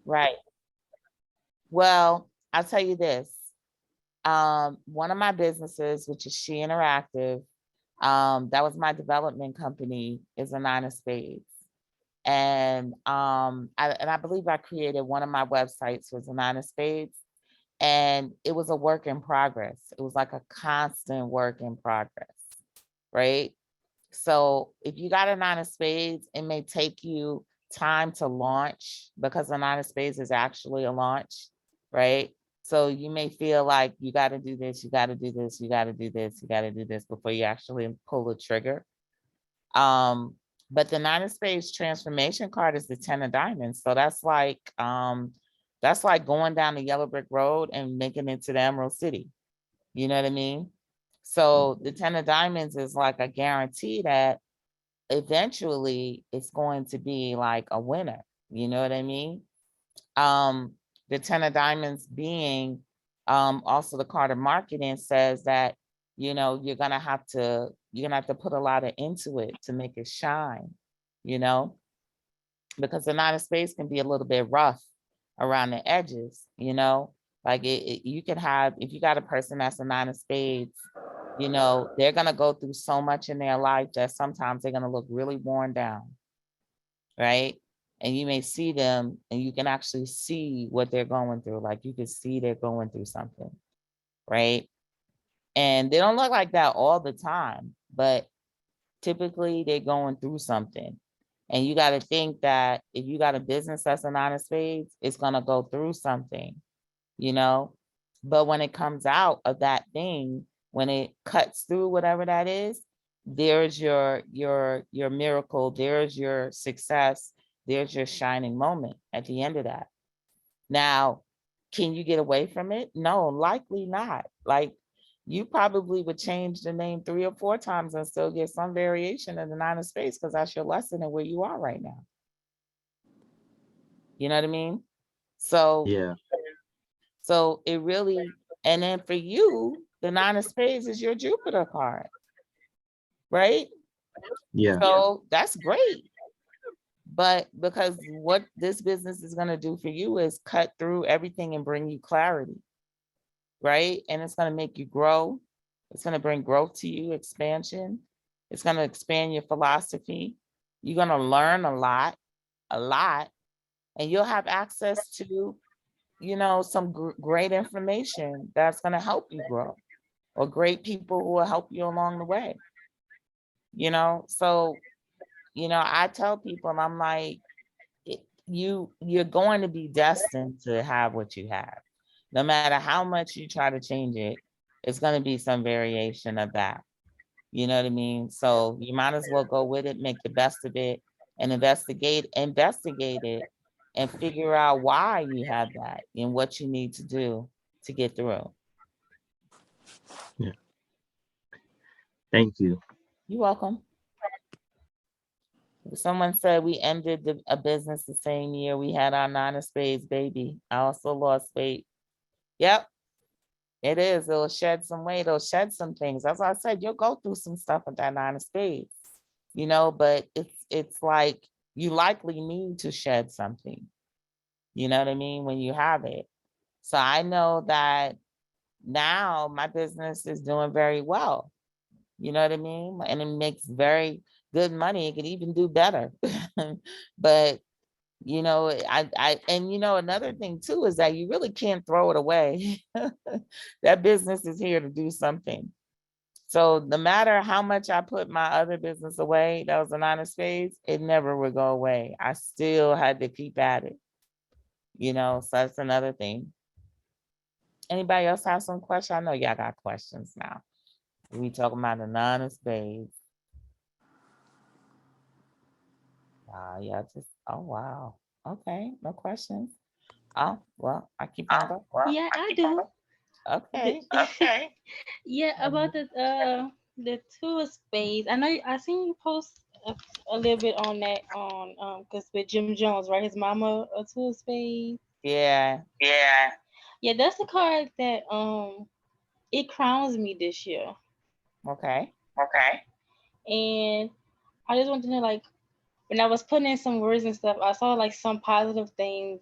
Right. Well, I'll tell you this. One of my businesses, which is She Interactive, that was my development company, is a nine of spades. And I believe I created one of my websites was a nine of spades. And it was a work in progress. It was like a constant work in progress, right? So if you got a nine of spades, it may take you time to launch because a nine of spades is actually a launch, right? So you may feel like you got to do this, you got to do this, you got to do this, you got to do this before you actually pull the trigger. Um, but the nine of spades transformation card is the 10 of diamonds. So that's like going down the yellow brick road and making it to the Emerald City. You know what I mean? So the 10 of diamonds is like a guarantee that eventually it's going to be like a winner. You know what I mean? Um, the 10 of diamonds being also the card of marketing says that, you know, you're gonna have to put a lot of into it to make it shine, you know, because the nine of spades can be a little bit rough around the edges, you know, like you could have, if you got a person that's a nine of spades, you know, they're going to go through so much in their life that sometimes they're going to look really worn down, right? And you may see them and you can actually see what they're going through. Like you can see they're going through something, right? And they don't look like that all the time, but typically they're going through something. And you got to think that if you got a business that's a nine of spades, it's going to go through something, you know? But when it comes out of that thing, when it cuts through whatever that is, there's your miracle, there's your success, there's your shining moment at the end of that. Now, can you get away from it? No, likely not. Like you probably would change the name 3 or 4 times and still get some variation of the nine of spades because that's your lesson and where you are right now. You know what I mean? So, Yeah. so it really, and then for you, the nine of spades is your Jupiter card, right? Yeah. So that's great. But because what this business is going to do for you is cut through everything and bring you clarity, right? And it's going to make you grow. It's going to bring growth to you, expansion. It's going to expand your philosophy. You're going to learn a lot, and you'll have access to, you know, some great information that's going to help you grow, or great people who will help you along the way, you know? So, you know, I tell people, I'm like, you're going to be destined to have what you have. No matter how much you try to change it, it's going to be some variation of that. You know what I mean? So you might as well go with it, make the best of it, and investigate it, and figure out why you have that and what you need to do to get through. Yeah. Thank you. You're welcome. Someone said we ended a business the same year we had our nine of spades baby. I also lost weight. Yep, it is. It'll shed some weight. It'll shed some things. That's why I said you'll go through some stuff with that nine of spades, you know. But it's like you likely need to shed something. You know what I mean when you have it. So I know that now my business is doing very well. You know what I mean? And it makes very good money. It could even do better. But you know, and you know, another thing too is that you really can't throw it away. That business is here to do something. So no matter how much I put my other business away, that was a nine of spades, it never would go away. I still had to keep at it, you know, so that's another thing. Anybody else have some questions? I know y'all got questions now. We talking about the nine of spades. Yeah, just, oh wow. Okay, no questions. Oh, well, I keep on going. Yeah, I do. The, Okay. yeah, about the two of spades. I know I seen you post a little bit on that on because with Jim Jones, right? His mama a two of spades. Yeah. Yeah, that's the card that it crowns me this year, Okay. and I just want to know like when I was putting in some words and stuff, I saw like some positive things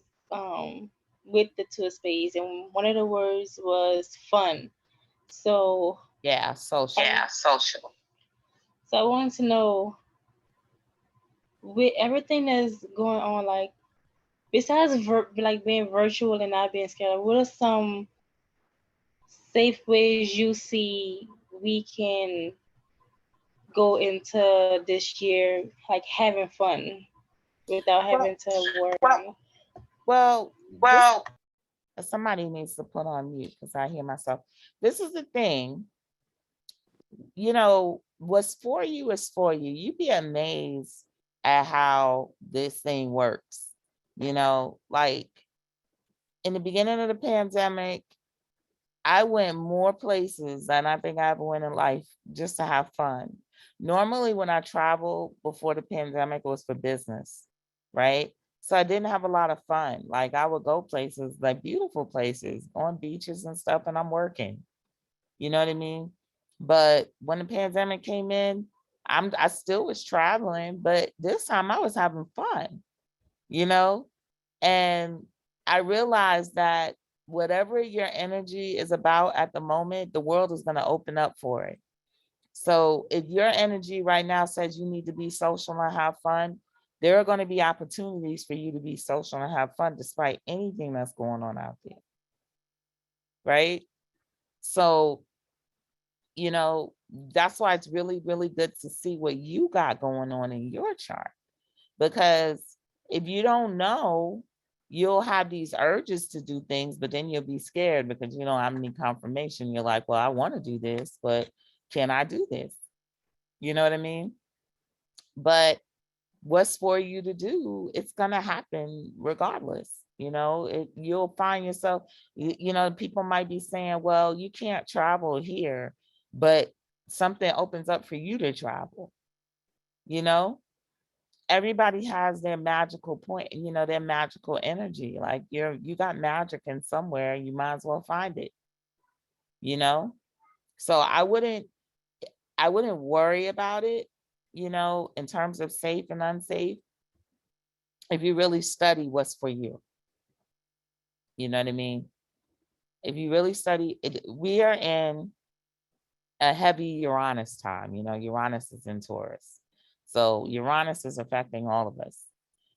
with the two of spades, and one of the words was fun. So Yeah, social. social. so I wanted to know, with everything that's going on, like besides like being virtual and not being scared, what are some safe ways you see we can go into this year like having fun without Well, having to worry? well, this Well, somebody needs to put on mute because I hear myself. This is the thing, what's for you is for you. You'd be amazed at how this thing works. Like in the beginning of the pandemic, I went more places than I think I ever went in life just to have fun. Normally, when I traveled before the pandemic, it was for business, right? So I didn't have a lot of fun. Like I would go places, like beautiful places, on beaches and stuff, and I'm working. You know what I mean? But when the pandemic came in, I still was traveling, but this time I was having fun, you know? And I realized that whatever your energy is about at the moment, the world is going to open up for it. So if your energy right now says you need to be social and have fun, there are going to be opportunities for you to be social and have fun despite anything that's going on out there. Right? So, that's why it's really, really good to see what you got going on in your chart. Because if you don't know, you'll have these urges to do things, but then you'll be scared because you don't have any confirmation. You're like, well, I want to do this, but can I do this? You know what I mean? But what's for you to do, it's going to happen regardless. You'll find yourself, people might be saying, well, you can't travel here, but something opens up for you to travel. Everybody has their magical point, their magical energy. Like you got magic in somewhere, you might as well find it, you know? So I wouldn't worry about it, in terms of safe and unsafe, if you really study what's for you. You know what I mean? If you really study it, we are in a heavy Uranus time. Uranus is in Taurus. So Uranus is affecting all of us.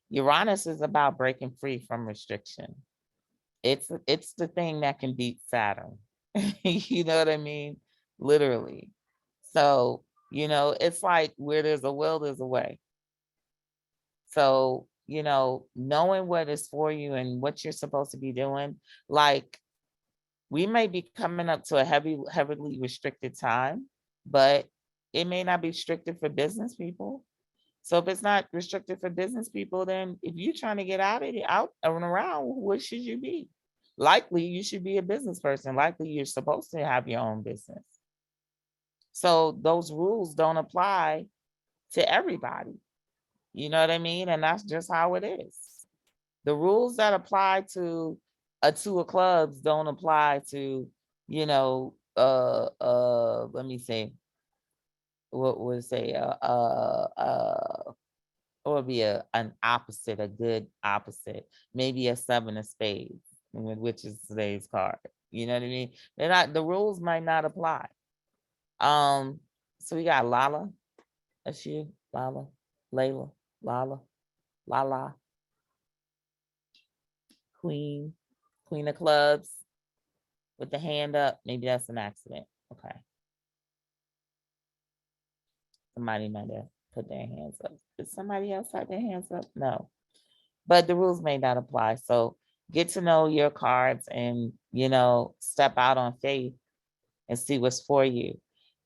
Uranus is about breaking free from restriction. It's the thing that can beat Saturn. You know what I mean? Literally. So, it's like where there's a will, there's a way. So, knowing what is for you and what you're supposed to be doing, like we may be coming up to a heavily restricted time, but it may not be restricted for business people. So if it's not restricted for business people, then if you're trying to get out and around, what should you be? Likely you should be a business person. Likely you're supposed to have your own business. So those rules don't apply to everybody. You know what I mean? And that's just how it is. The rules that apply to a two of clubs don't apply to, let me say, what would say, or be an opposite, a good opposite, maybe a seven of spades, which is today's card. You know what I mean? The rules might not apply. So we got Lala, that's you, Lala, Layla, Lala, Lala, Queen, Queen of Clubs with the hand up. Maybe that's an accident. Okay. Somebody might have put their hands up. Did somebody else have their hands up? No. But the rules may not apply. So get to know your cards and, step out on faith and see what's for you.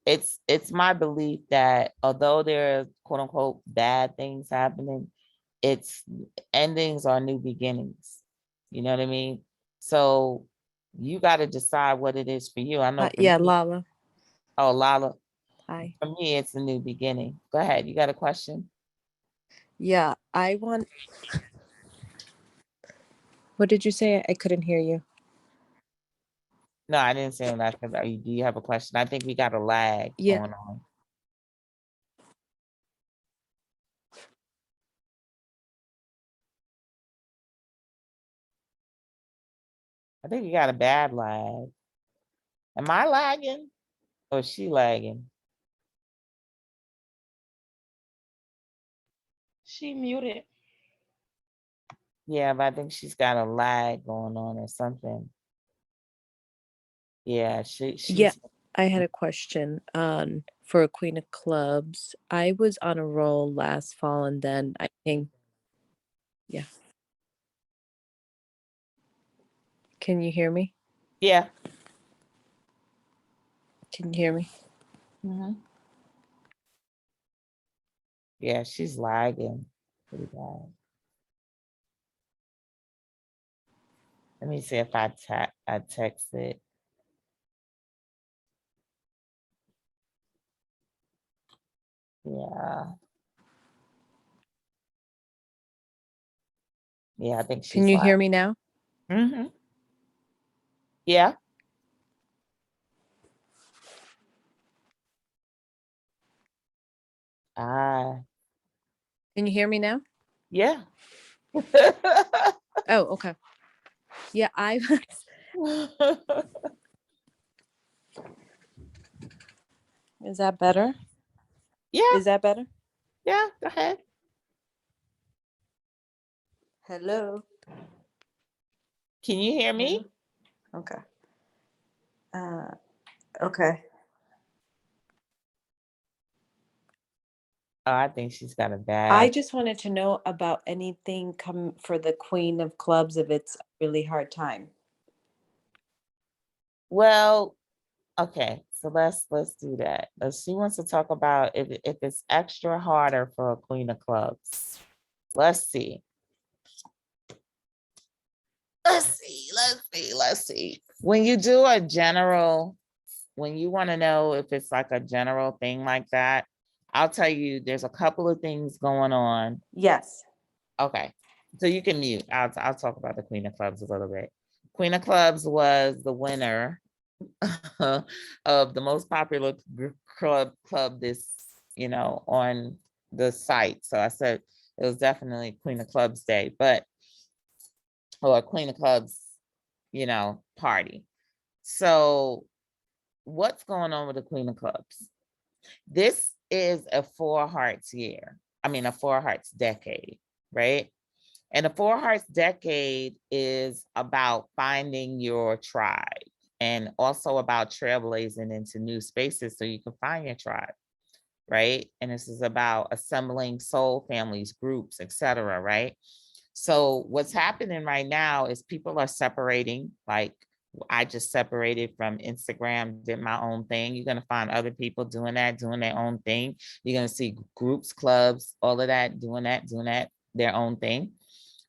It's my belief that although there are quote unquote bad things happening, it's endings are new beginnings. You know what I mean? So you got to decide what it is for you. I know for Yeah, me, Lala. oh Lala, Hi. for me it's a new beginning. Go ahead. You got a question? Yeah, I want. What did you say? I couldn't hear you. No, I didn't say that. Do you have a question? I think we got a lag Yeah. going on. I think you got a bad lag. Am I lagging? Or is she lagging? She muted. Yeah, but I think she's got a lag going on or something. Yeah, she's Yeah, I had a question for a Queen of Clubs. I was on a roll last fall and then I think, yeah. Can you hear me? yeah. Can you hear me? Mhm. Yeah, she's lagging pretty bad. Let me see if I text it. Yeah. Yeah, I think she's Can you hear me now? Mm-hmm. Yeah. Ah, Can you hear me now? yeah. Oh, okay. Yeah, I was. Is that better? Yeah, Is that better? yeah, go ahead. Hello. Can you hear me? Okay. Okay. Oh, I think she's got a I bad. just wanted to know about anything come for the Queen of Clubs if it's a really hard time. Well, okay, so let's do that. She wants to talk about if it's extra harder for a Queen of Clubs. Let's see. Let's see. When you do a general, when you want to know if it's like a general thing like that, I'll tell you there's a couple of things going on. Yes. Okay, so you can mute. I'll talk about the Queen of Clubs a little bit. Queen of Clubs was the winner of the most popular club this, on the site. So I said it was definitely Queen of Clubs Day, or Queen of Clubs, party. So what's going on with the Queen of Clubs? This is a Four Hearts year. I mean, a Four Hearts decade, right? And the Four Hearts decade is about finding your tribe and also about trailblazing into new spaces so you can find your tribe, right? And this is about assembling soul families, groups, etc., right? So what's happening right now is people are separating. Like I just separated from Instagram, did my own thing. You're going to find other people doing that, doing their own thing. You're going to see groups, clubs, all of that, doing that, their own thing.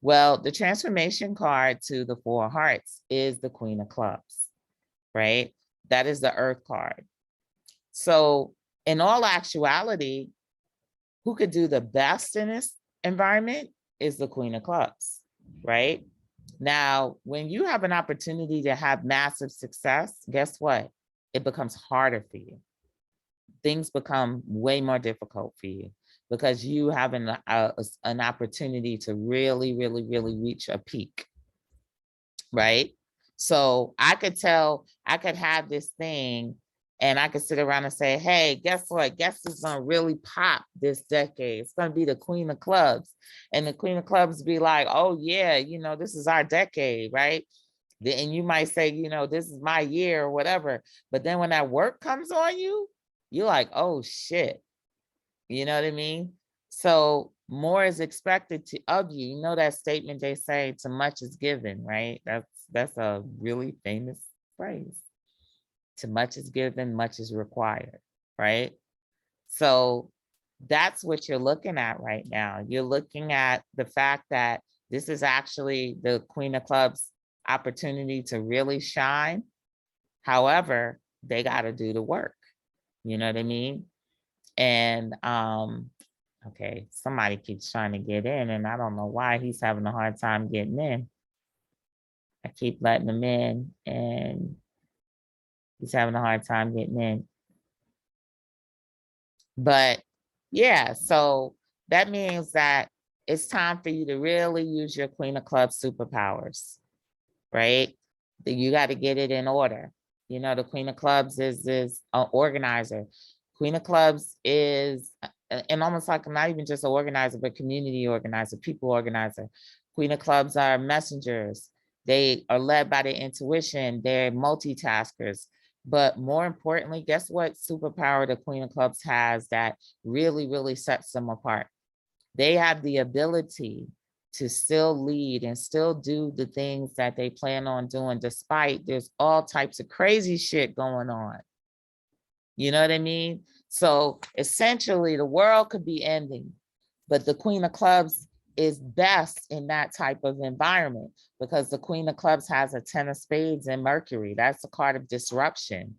Well, the transformation card to the Four Hearts is the Queen of Clubs, right? That is the Earth card. So in all actuality, who could do the best in this environment is the Queen of Clubs, right? Now, when you have an opportunity to have massive success, guess what? It becomes harder for you. Things become way more difficult for you because you have an opportunity to really, really, really reach a peak, right? So I could have this thing and I could sit around and say, hey, guess what? Guess who's gonna really pop this decade? It's gonna be the Queen of Clubs. And the Queen of Clubs be like, oh yeah, this is our decade, right? And you might say, this is my year or whatever. But then when that work comes on you, you're like, oh shit. You know what I mean? So more is expected of you. You know that statement they say, too much is given, right? That's a really famous phrase. Too much is given, much is required, right? So that's what you're looking at right now. You're looking at the fact that this is actually the Queen of Clubs opportunity to really shine. However, they got to do the work. You know what I mean? And okay, somebody keeps trying to get in and I don't know why he's having a hard time getting in. I keep letting him in and he's having a hard time getting in. But yeah, so that means that it's time for you to really use your Queen of Clubs superpowers, right? You got to get it in order. You know, the Queen of Clubs is an organizer. Queen of Clubs is, and almost like not even just an organizer, but community organizer, people organizer. Queen of Clubs are messengers. They are led by their intuition. They're multitaskers. But more importantly, guess what superpower the Queen of Clubs has that really, really sets them apart? They have the ability to still lead and still do the things that they plan on doing, despite there's all types of crazy shit going on. You know what I mean? So essentially the world could be ending, but the Queen of Clubs is best in that type of environment because the Queen of Clubs has a 10 of spades and Mercury. That's a card of disruption.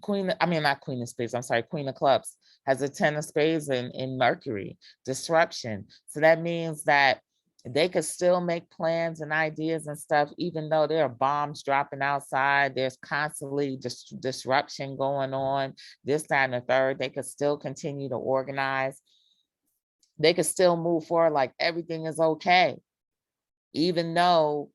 Queen of Clubs has a 10 of spades in Mercury, disruption. So that means that they could still make plans and ideas and stuff, even though there are bombs dropping outside, there's constantly disruption going on, this, that, and the third. They could still continue to organize. They could still move forward like everything is okay, even though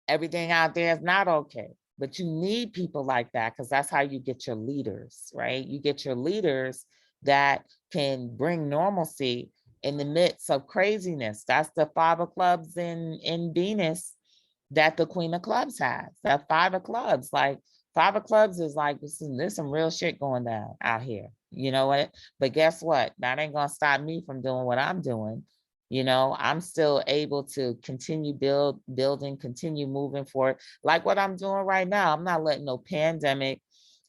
everything out there is not okay. But you need people like that because that's how you get your leaders, right? You get your leaders that can bring normalcy in the midst of craziness. That's the 5 of clubs in Venus that the Queen of Clubs has. That 5 of clubs, like 5 of clubs is like, there's some real shit going down out here. You know what? But guess what? That ain't gonna stop me from doing what I'm doing. You know, I'm still able to continue building, continue moving forward. Like what I'm doing right now. I'm not letting no pandemic,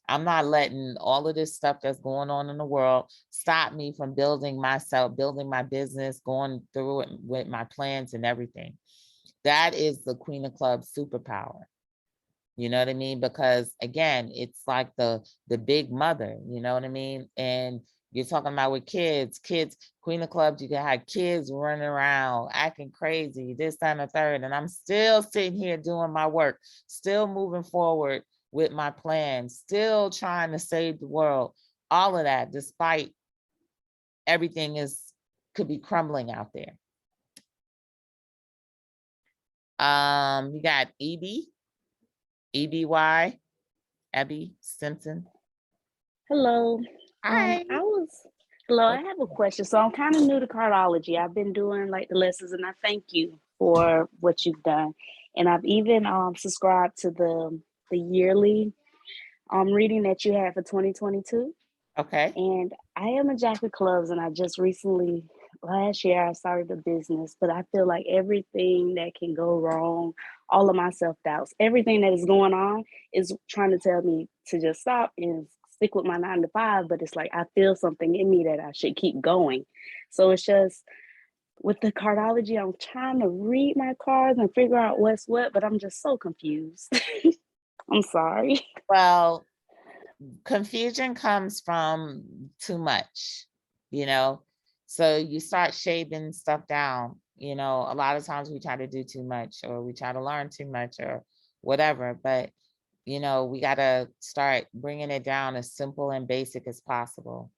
I'm not letting all of this stuff that's going on in the world stop me from building myself, building my business, going through it with my plans and everything. That is the Queen of Clubs superpower. You know what I mean? Because again, it's like the big mother, you know what I mean? And you're talking about with kids, Queen of Clubs, you can have kids running around, acting crazy, this, that, and the third. And I'm still sitting here doing my work, still moving forward with my plans, still trying to save the world, all of that, despite everything could be crumbling out there. You got EBY, Abby Simpson. Hello. Hi. Hello, I have a question. So I'm kind of new to cardology. I've been doing like the lessons and I thank you for what you've done. And I've even subscribed to the yearly reading that you had for 2022. Okay. And I am a Jack of Clubs and I just recently, last year I started a business, but I feel like everything that can go wrong, all of my self-doubts, everything that is going on is trying to tell me to just stop and stick with my 9 to 5, but it's like I feel something in me that I should keep going. So it's just with the cardology, I'm trying to read my cards and figure out what's what, but I'm just so confused. I'm sorry. Well, confusion comes from too much, you know? So you start shaving stuff down, you know, a lot of times we try to do too much or we try to learn too much or whatever, but you know, we got to start bringing it down as simple and basic as possible.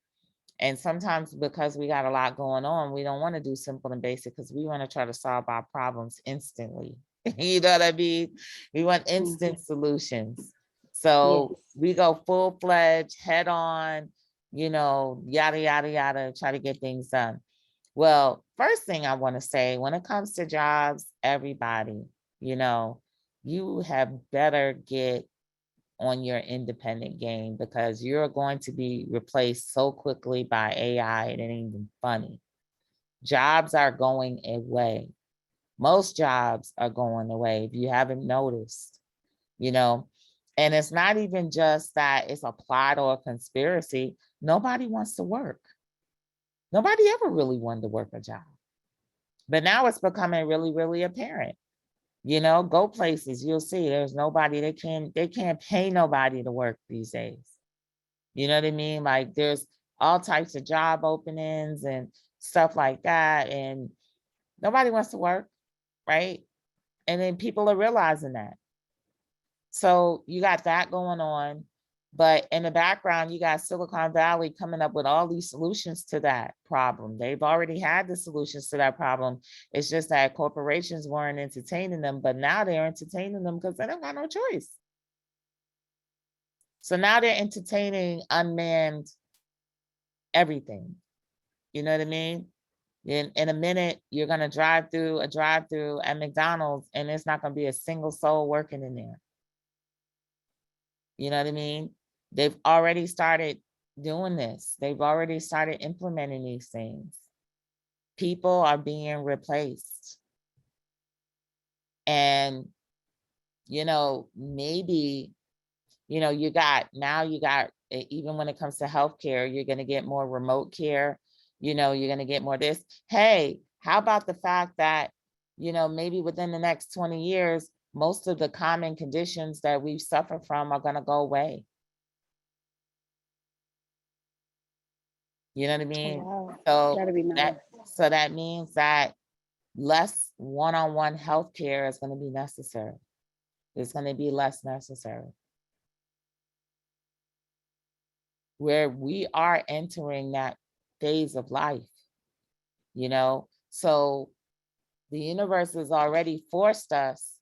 And sometimes because we got a lot going on, we don't want to do simple and basic because we want to try to solve our problems instantly. You know what I mean? We want instant solutions. So Yes. we go full-fledged, head on, you know, yada, yada, yada, try to get things done. Well, first thing I want to say, when it comes to jobs, everybody, you know, you have better get on your independent game because you're going to be replaced so quickly by AI, it ain't even funny. Jobs are going away. Most jobs are going away if you haven't noticed, you know, and it's not even just that it's a plot or a conspiracy. Nobody wants to work. Nobody ever really wanted to work a job. But now it's becoming really, really apparent. You know, go places, you'll see there's nobody, they can't pay nobody to work these days. You know what I mean? Like there's all types of job openings and stuff like that. And nobody wants to work, right? And then people are realizing that. So you got that going on. But in the background, you got Silicon Valley coming up with all these solutions to that problem. They've already had the solutions to that problem. It's just that corporations weren't entertaining them, but now they're entertaining them because they don't got no choice. So now they're entertaining unmanned everything. You know what I mean? In a minute, you're gonna drive through a drive-through at McDonald's and there's not gonna be a single soul working in there. You know what I mean? They've already started doing this. They've already started implementing these things. People are being replaced. And, you know, maybe, you know, you got, even when it comes to healthcare, you're going to get more remote care. You know, you're going to get more this. Hey, how about the fact that, you know, maybe within the next 20 years, most of the common conditions that we suffer from are going to go away. You know what I mean? Wow, So that'd be nice. that means that less one-on-one healthcare is going to be necessary. It's going to be less necessary. Where we are entering that phase of life, you know? So the universe has already forced us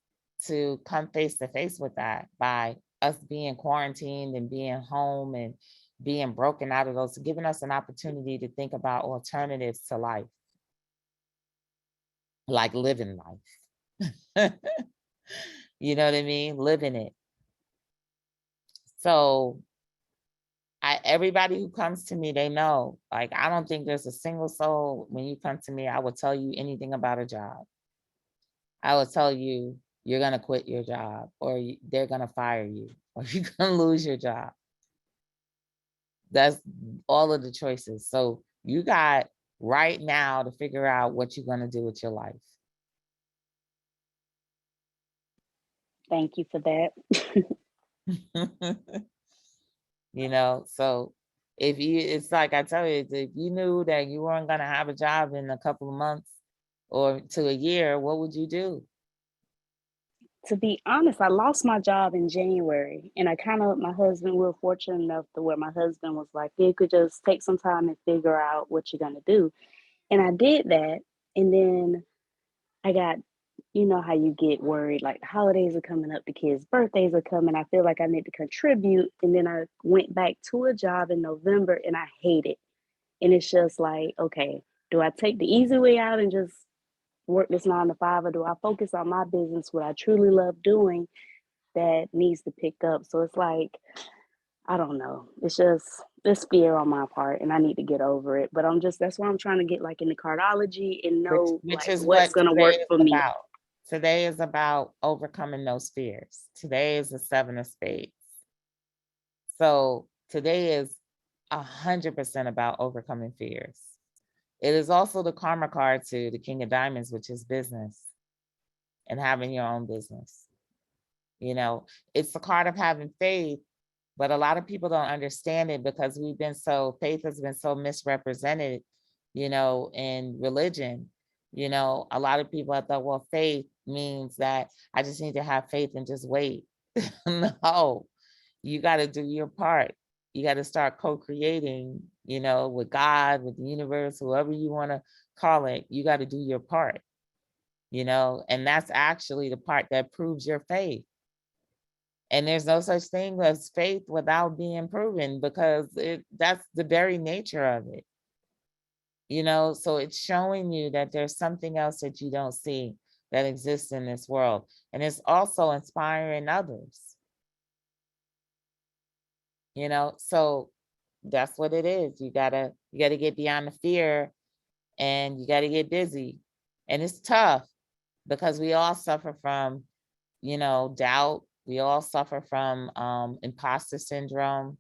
to come face to face with that by us being quarantined and being home and being broken out of those, giving us an opportunity to think about alternatives to life, like living life. You know what I mean? Living it. So everybody who comes to me, they know, like, I don't think there's a single soul when you come to me, I will tell you anything about a job. I will tell you, you're gonna quit your job, or they're gonna fire you, or you're gonna lose your job. That's all of the choices. So you got right now to figure out what you're gonna do with your life. Thank you for that. You know, so it's like I tell you, if you knew that you weren't gonna have a job in a couple of months or to a year, what would you do? To be honest, I lost my job in January, and my husband, we were fortunate enough to where my husband was like, you could just take some time and figure out what you're gonna do. And I did that, and then I got, you know how you get worried, like the holidays are coming up, the kids' birthdays are coming. I feel like I need to contribute. And then I went back to a job in November and I hate it. And it's just like, okay, do I take the easy way out and just work this 9 to 5, or do I focus on my business, what I truly love doing that needs to pick up? So it's like, I don't know. It's just this fear on my part and I need to get over it. But that's why I'm trying to get like into cardology and know Which like is what's what gonna today work is for me. about. Today is about overcoming those fears. Today is the 7 of spades. So today is 100% about overcoming fears. It is also the karma card to the King of Diamonds, which is business and having your own business. You know, it's the card of having faith, but a lot of people don't understand it because faith has been so misrepresented, you know, in religion. You know, a lot of people have thought, well, faith means that I just need to have faith and just wait. No, you got to do your part. You got to start co-creating, you know, with God, with the universe, whoever you want to call it. You got to do your part, you know, and that's actually the part that proves your faith. And there's no such thing as faith without being proven, because that's the very nature of it. You know, so it's showing you that there's something else that you don't see that exists in this world. And it's also inspiring others. You know, so that's what it is. You gotta get beyond the fear and you gotta get busy. And it's tough because we all suffer from, you know, doubt. We all suffer from imposter syndrome.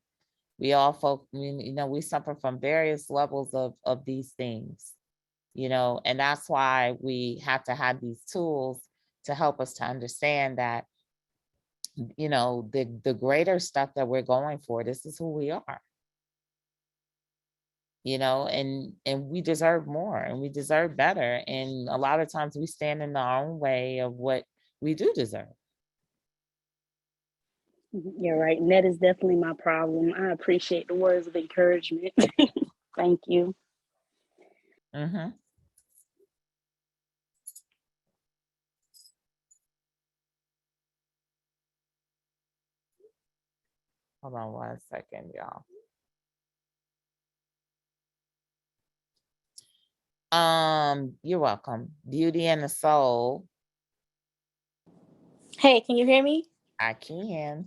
We all you know, we suffer from various levels of these things, you know, and that's why we have to have these tools to help us to understand that, you know, the greater stuff that we're going for, this is who we are. You know, and we deserve more and we deserve better. And a lot of times we stand in our own way of what we do deserve. You're right. And that is definitely my problem. I appreciate the words of encouragement. Thank you. Mm-hmm. Hold on 1 second, y'all. You're welcome. Beauty and the Soul. Hey, can you hear me? I can.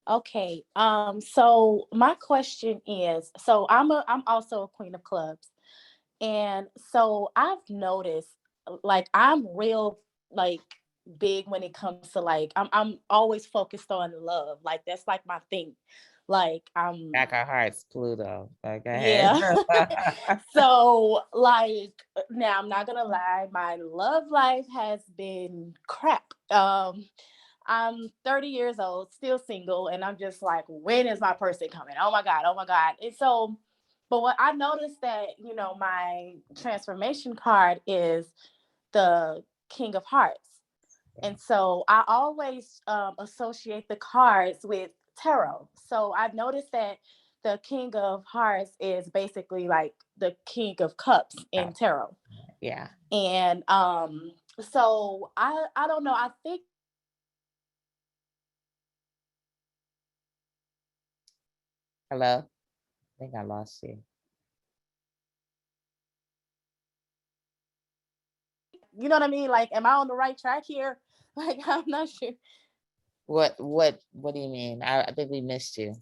Okay. So my question is, so I'm also a queen of clubs. And so I've noticed like I'm real like big when it comes to like I'm always focused on love. Like that's like my thing. Like Back of Hearts, Pluto. But go ahead. yeah. So like now I'm not gonna lie, my love life has been crap. I'm 30 years old, still single, and I'm just like, when is my person coming? Oh my God, oh my God. And so, but what I noticed that, you know, my transformation card is the King of Hearts. And so I always associate the cards with tarot. So I've noticed that the King of Hearts is basically like the King of Cups in tarot. Yeah. And so I don't know. I think Hello? I think I lost you. you know what I mean? Like, am I on the right track here? Like, I'm not sure. What do you mean? I think we missed you.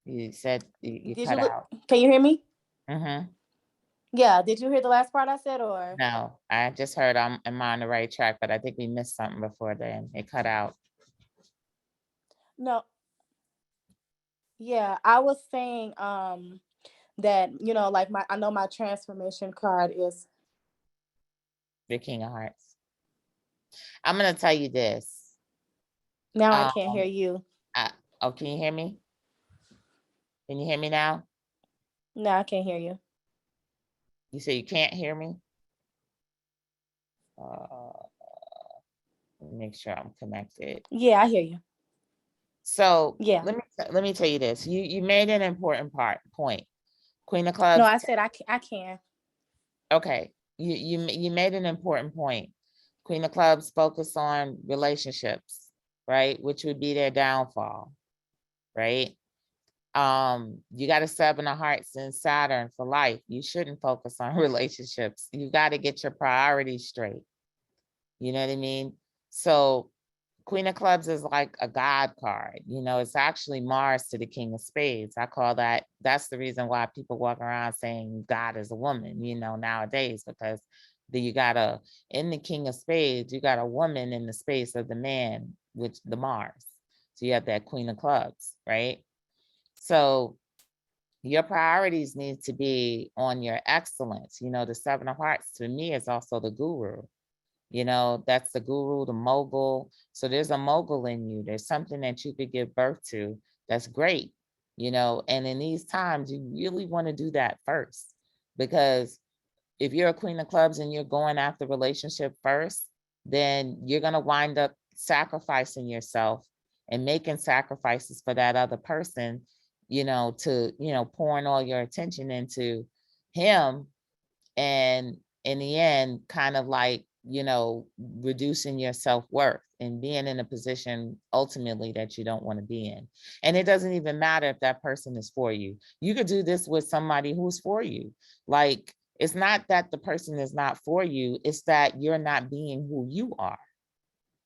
You said you Did cut you out. can you hear me? Mm-hmm. Yeah. Did you hear the last part I said or? No, I just heard am I on the right track, but I think we missed something before then. It cut out. No. Yeah, I was saying that, you know, like I know my transformation card is The King of Hearts. I'm gonna tell you this. now I can't hear you. Oh, can you hear me? Can you hear me now? No, I can't hear you. You say you can't hear me? Let me make sure I'm connected. Yeah, I hear you. So Yeah. let me tell you this. You made an important point. Queen of Clubs. No, I said I can. Okay. You made an important point. Queen of Clubs focus on relationships, right? Which would be their downfall, right? You got a 7 of Hearts in Saturn for life. You shouldn't focus on relationships. You got to get your priorities straight. You know what I mean? So Queen of Clubs is like a God card. You know, it's actually Mars to the King of Spades. I call that's the reason why people walk around saying God is a woman, you know, nowadays, because you got in the King of Spades, you got a woman in the space of the man, which the Mars. So you have that Queen of Clubs, right? So your priorities need to be on your excellence. You know, the 7 of Hearts to me is also the guru. You know, that's the guru, the mogul. So there's a mogul in you. There's something that you could give birth to. That's great. You know, and in these times, you really want to do that first, because if you're a Queen of Clubs and you're going after relationship first, then you're going to wind up sacrificing yourself and making sacrifices for that other person, you know, to, you know, pouring all your attention into him. And in the end, kind of like, you know, reducing your self-worth and being in a position ultimately that you don't want to be in. And it doesn't even matter if that person is for you. You could do this with somebody who's for you. Like, it's not that the person is not for you, it's that you're not being who you are,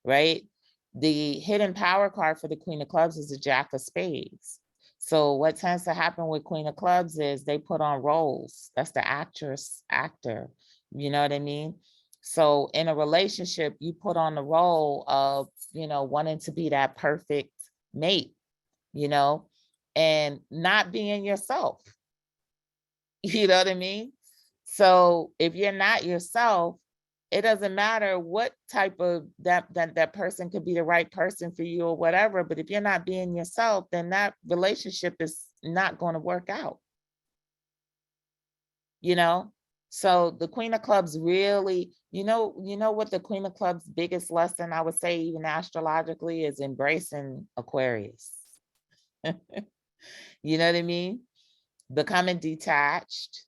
right? The hidden power card for the Queen of Clubs is the Jack of Spades. So what tends to happen with Queen of Clubs is they put on roles. That's the actor, you know what I mean? So in a relationship, you put on the role of, you know, wanting to be that perfect mate, you know, and not being yourself. You know what I mean? So if you're not yourself, it doesn't matter what type of that person could be the right person for you or whatever. But if you're not being yourself, then that relationship is not going to work out. You know? So the Queen of Clubs really, you know what the Queen of Clubs' biggest lesson, I would say, even astrologically, is embracing Aquarius. You know what I mean? Becoming detached,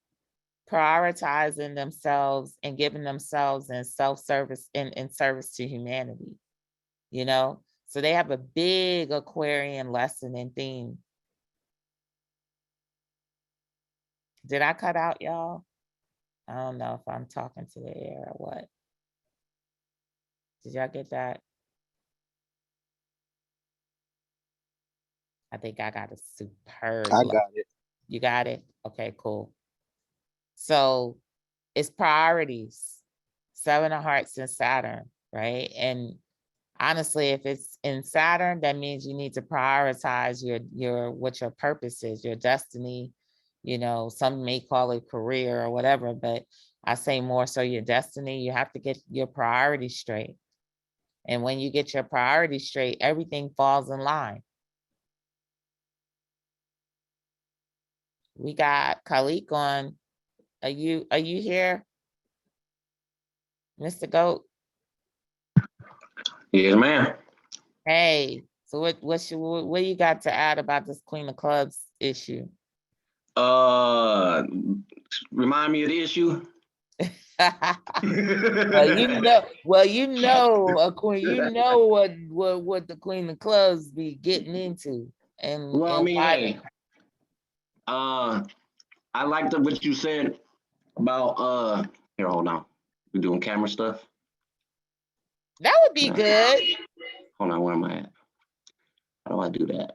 prioritizing themselves and giving themselves in self-service in service to humanity, you know? So they have a big Aquarian lesson and theme. Did I cut out, y'all? I don't know if I'm talking to the air or what. Did y'all get that? I think I got a superb. I got it. You got it? Okay, cool. So it's priorities, 7 of Hearts and Saturn, right? And honestly, if it's in Saturn, that means you need to prioritize your what your purpose is, your destiny. You know, some may call it career or whatever, but I say more so your destiny. You have to get your priorities straight. And when you get your priorities straight, everything falls in line. We got Khalik on. Are you here, Mr. Goat? Yes, ma'am. Hey, so what you got to add about this Queen of Clubs issue? Remind me of the issue. Well, you know, a queen, you know what the Queen of Clubs be getting into, and Well, I mean, why. hey, I liked what you said about here, hold on. We're doing camera stuff. That would be good. Hold on, where am I at? How do I do that?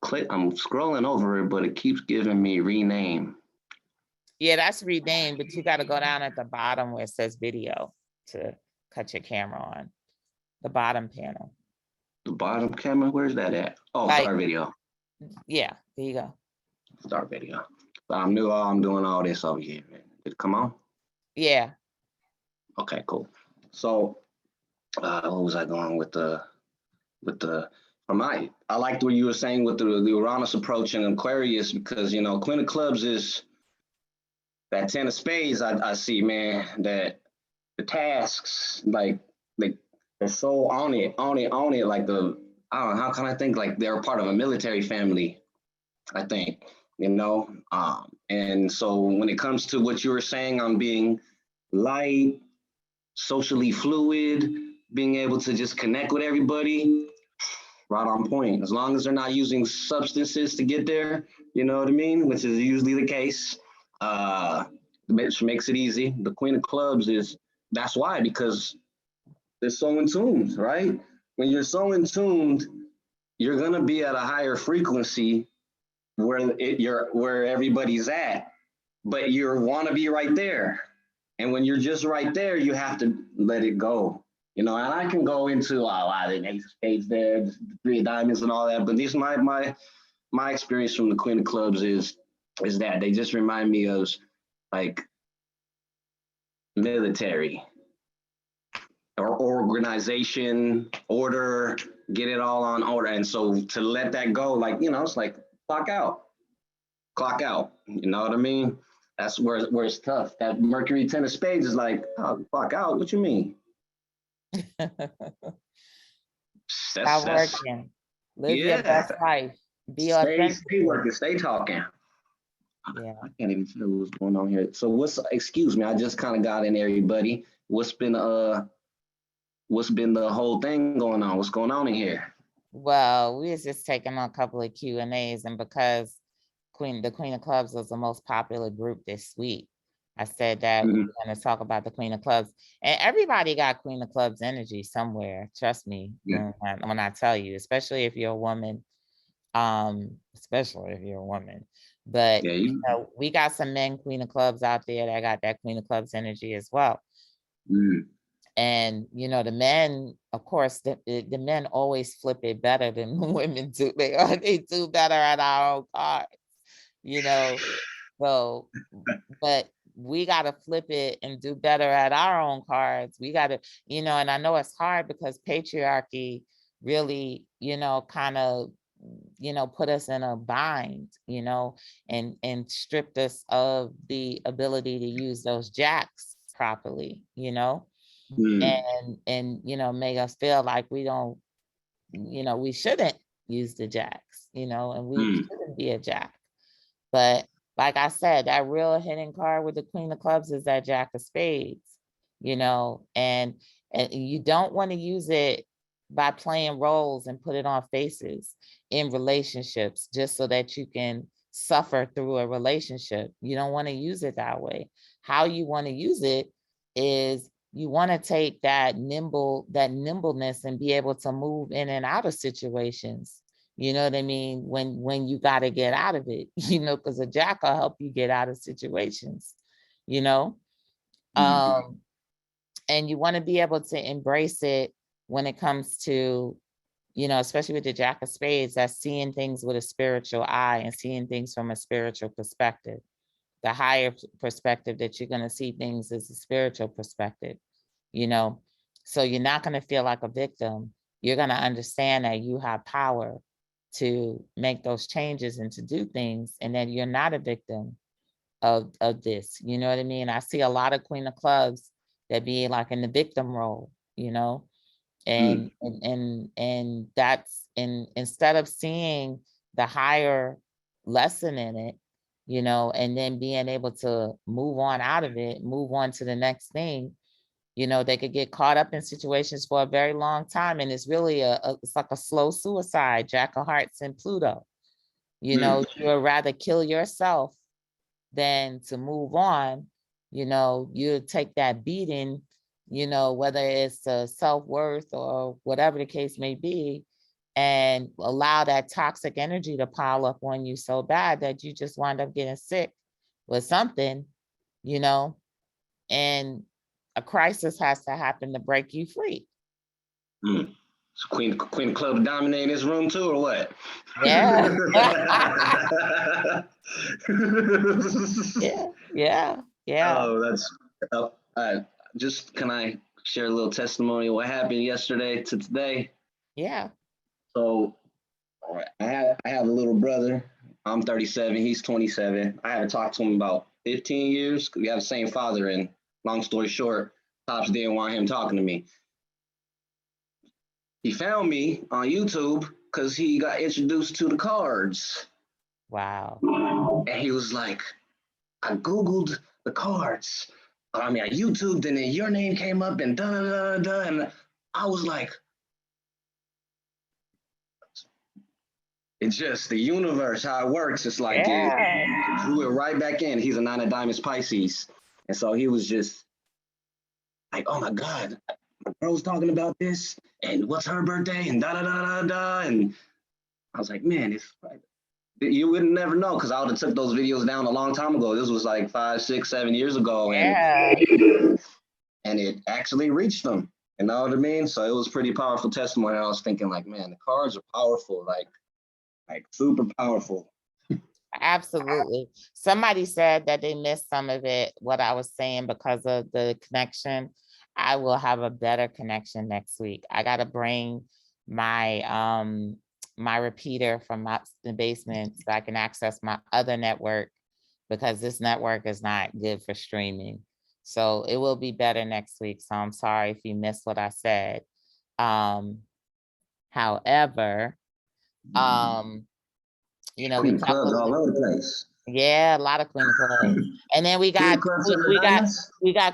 Click, I'm scrolling over it, but it keeps giving me rename. Yeah, that's renamed, but you got to go down at the bottom where it says video to cut your camera on. The bottom panel. The bottom camera, where's that at? Oh, Like, start video. Yeah, there you go. Start video. But I'm doing all this over here. Did it come on? Yeah. Okay, cool. So what was I going with the I liked what you were saying with the Uranus approach and Aquarius, because you know Queen of Clubs is that 10 of Spades. I see, man, that the tasks like they're so on it like the I don't know, how can I think, like they're part of a military family, I think, you know. And so when it comes to what you were saying on being light, socially fluid, being able to just connect with everybody, right on point. As long as they're not using substances to get there, you know what I mean? Which is usually the case, which makes it easy. The Queen of Clubs that's why, because they're so in tuned, right? When you're so in tuned, you're gonna be at a higher frequency where everybody's at, but you want to be right there. And when you're just right there, you have to let it go. You know, and I can go into the Ace of Spades there, the 3 of Diamonds and all that, but this my experience from the Queen of Clubs is that they just remind me of like military or organization, order, get it all on order. And so to let that go, like, you know, it's like clock out. You know what I mean? That's where it's tough. That Mercury 10 of Spades is like, oh, clock out. What you mean? Stop working. Live your best life. Be authentic. Stay working. Stay talking. Yeah. I can't even tell what's going on here. So excuse me, I just kind of got in, everybody. What's been the whole thing going on? What's going on in here? Well, we was just taking on a couple of Q&As, and because the Queen of Clubs was the most popular group this week, I said that we're going to talk about the Queen of Clubs, and everybody got Queen of Clubs energy somewhere. Trust me, when I tell you, especially if you're a woman, But you know, we got some men Queen of Clubs out there that got that Queen of Clubs energy as well. And you know, the men, of course, the men always flip it better than the women do. They do better at our own cards, you know. So, but we got to flip it and do better at our own cards. We got to, you know, and I know it's hard because patriarchy really, you know, kind of put us in a bind, and stripped us of the ability to use those jacks properly, and make us feel like we don't, we shouldn't use the jacks, and we shouldn't be a jack. But like I said, that real hidden card with the Queen of Clubs is that Jack of Spades, and you don't want to use it by playing roles and put it on faces in relationships just so that you can suffer through a relationship. You don't want to use it that way. How you want to use it is you want to take that nimbleness and be able to move in and out of situations. You know what I mean? When you got to get out of it, because a jack will help you get out of situations, and you want to be able to embrace it when it comes to, especially with the Jack of Spades, that's seeing things with a spiritual eye and seeing things from a spiritual perspective. The higher perspective that you're going to see things is a spiritual perspective, so you're not going to feel like a victim. You're going to understand that you have power to make those changes and to do things, and that you're not a victim of this. You know what I mean? I see a lot of Queen of Clubs that be like in the victim role, and that's instead of seeing the higher lesson in it, and then being able to move on out of it, move on to the next thing, they could get caught up in situations for a very long time. And it's really it's like a slow suicide, Jack of Hearts and Pluto. You'd rather kill yourself than to move on. You take that beating, whether it's a self-worth or whatever the case may be, and allow that toxic energy to pile up on you so bad that you just wind up getting sick with something, and a crisis has to happen to break you free. So Queen Club dominating this room too, or what? Yeah. Yeah. Oh, that's just, can I share a little testimony of what happened yesterday to today? Yeah. So I have a little brother. I'm 37, he's 27. I haven't talked to him about 15 years. We have the same father, and long story short, Pops didn't want him talking to me. He found me on YouTube because he got introduced to the cards. Wow. And he was like, I Googled the cards. I YouTubed, and then your name came up, and da da da da. And I was like, it's just the universe, how it works. It's like it drew it right back in. He's a 9 of diamonds Pisces. And so he was just like, oh my God, my girl's talking about this, and what's her birthday, and da da da da da. And I was like, man, it's like, you would never know, because I would have took those videos down a long time ago. This was like 5, 6, 7 years ago. And it actually reached them. You know what I mean? So it was pretty powerful testimony. I was thinking like, man, the cards are powerful, like super powerful. Absolutely. Somebody said that they missed some of it, what I was saying, because of the connection. I will have a better connection next week. I got to bring my my repeater from the basement so I can access my other network, because this network is not good for streaming. So it will be better next week. So I'm sorry if you missed what I said. However, we talked all over the place. Yeah, a lot of Queen of Clubs. And then we got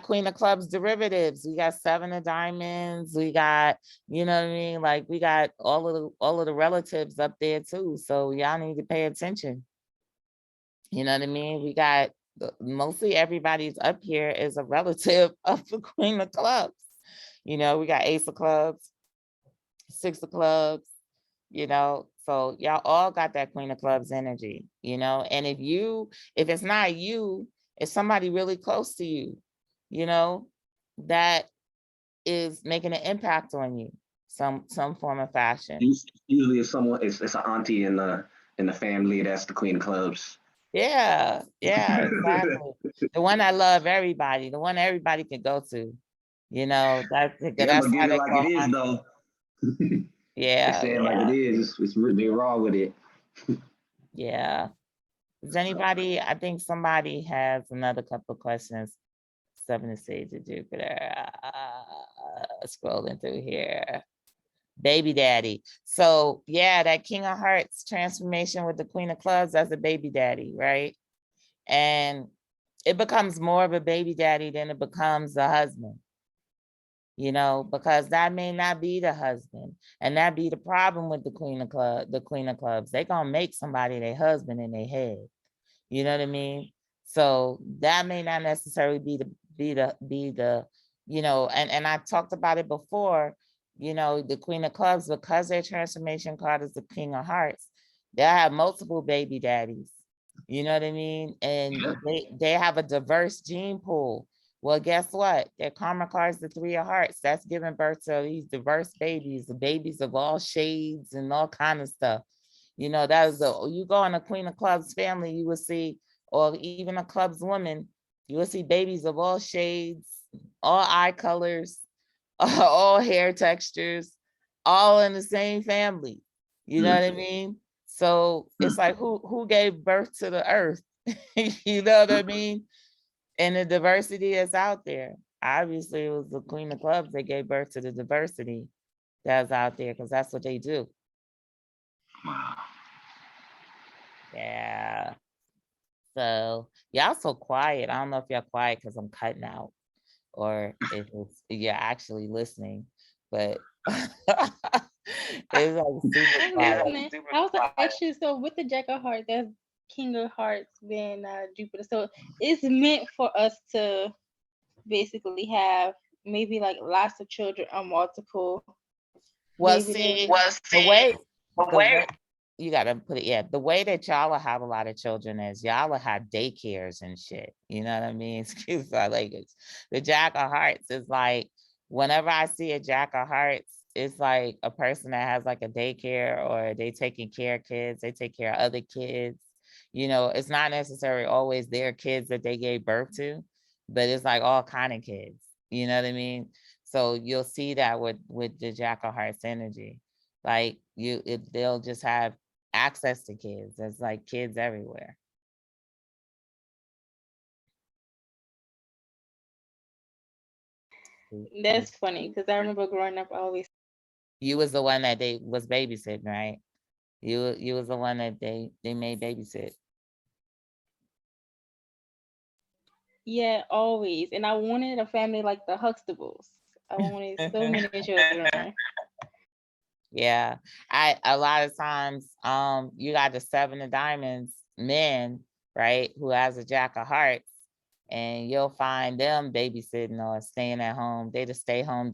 Queen of Clubs derivatives. We got 7 of diamonds. We got, you know what I mean? Like, we got all of the relatives up there too. So y'all need to pay attention. You know what I mean? We got mostly everybody's up here is a relative of the Queen of Clubs. We got Ace of Clubs, 6 of Clubs, so y'all all got that Queen of Clubs energy, and if it's not you, it's somebody really close to you, that is making an impact on you, some form of fashion. Usually it's an auntie in the family that's the Queen of Clubs. Yeah, exactly. The one that love everybody, the one everybody can go to, that's how they like it is, though. Yeah, say it like it is. It's really raw with it. yeah. Does anybody, I think somebody has another couple of questions. 7 of Sage of Jupiter. Scrolling through here. Baby daddy. So yeah, that King of Hearts transformation with the Queen of Clubs, that's a baby daddy, right? And it becomes more of a baby daddy than it becomes a husband. You know, because that may not be the husband. And that be the problem with the Queen of Clubs. They gonna make somebody their husband in their head. You know what I mean? So that may not necessarily be the, you know, and I talked about it before, you know, the Queen of Clubs, because their transformation card is the King of Hearts, they'll have multiple baby daddies. You know what I mean? And they have a diverse gene pool. Well, guess what? Their karma card is the 3 of Hearts. That's giving birth to these diverse babies, the babies of all shades and all kind of stuff. You know, that is you go in a Queen of Clubs family, you will see, or even a Clubs woman, you will see babies of all shades, all eye colors, all hair textures, all in the same family. You know what I mean? So it's like who gave birth to the earth? You know what I mean? And the diversity that's out there. Obviously, it was the Queen of Clubs that gave birth to the diversity that's out there, because that's what they do. Wow. Yeah. So y'all so quiet. I don't know if y'all quiet because I'm cutting out, or if you're actually listening, but it's like super I'm quiet. listening. I was actually, so with the Jack of Hearts, that's King of Hearts being Jupiter. So it's meant for us to basically have maybe like lots of children or multiple. Well, Maybe see, there's the way you gotta put it, yeah, the way that y'all will have a lot of children is y'all will have daycares and shit. You know what I mean? Excuse my language. The Jack of Hearts is like, whenever I see a Jack of Hearts, it's like a person that has like a daycare, or they taking care of kids, they take care of other kids. You know, it's not necessarily always their kids that they gave birth to, but it's like all kind of kids. You know what I mean? So you'll see that with the Jack of Hearts energy. Like they'll just have access to kids. There's like kids everywhere. that's funny because I remember growing up, I always You was the one that they was babysitting, right? You was the one that they made babysit. always, and I wanted a family like the Huxtables. I wanted so many children. Yeah. A lot of times you got the 7 of Diamonds men, right, who has a Jack of Hearts, and you'll find them babysitting or staying at home. They the stay at home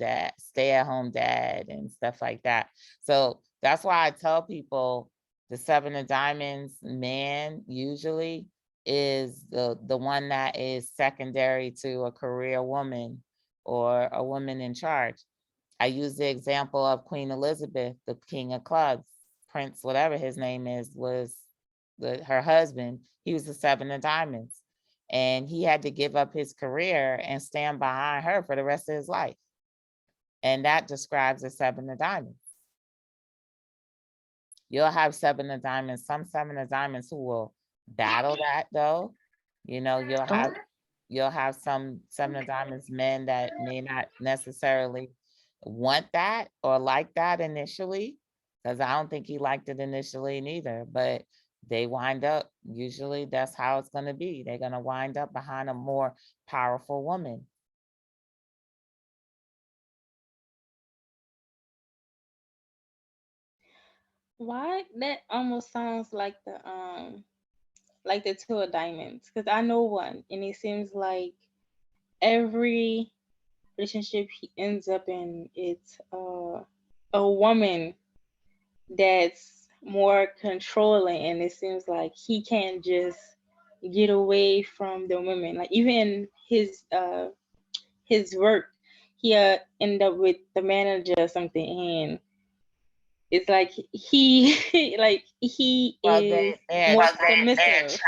dad and stuff like that. So that's why I tell people the 7 of Diamonds man usually is the one that is secondary to a career woman or a woman in charge. I use the example of Queen Elizabeth, the King of Clubs, Prince, whatever his name is, was her husband. He was the 7 of Diamonds. And he had to give up his career and stand behind her for the rest of his life. And that describes the 7 of Diamonds. You'll have 7 of Diamonds, some 7 of Diamonds who will battle that though. You know, you'll have some 7 of Diamonds men that may not necessarily want that or like that initially, because I don't think he liked it initially neither, but they wind up, usually that's how it's going to be. They're going to wind up behind a more powerful woman. Why that almost sounds like the 2 of Diamonds, because I know one, and it seems like every relationship he ends up in, it's a woman that's more controlling, and it seems like he can't just get away from the women. Like even his work, he end up with the manager or something, and it's like he like he Well, is more submissive.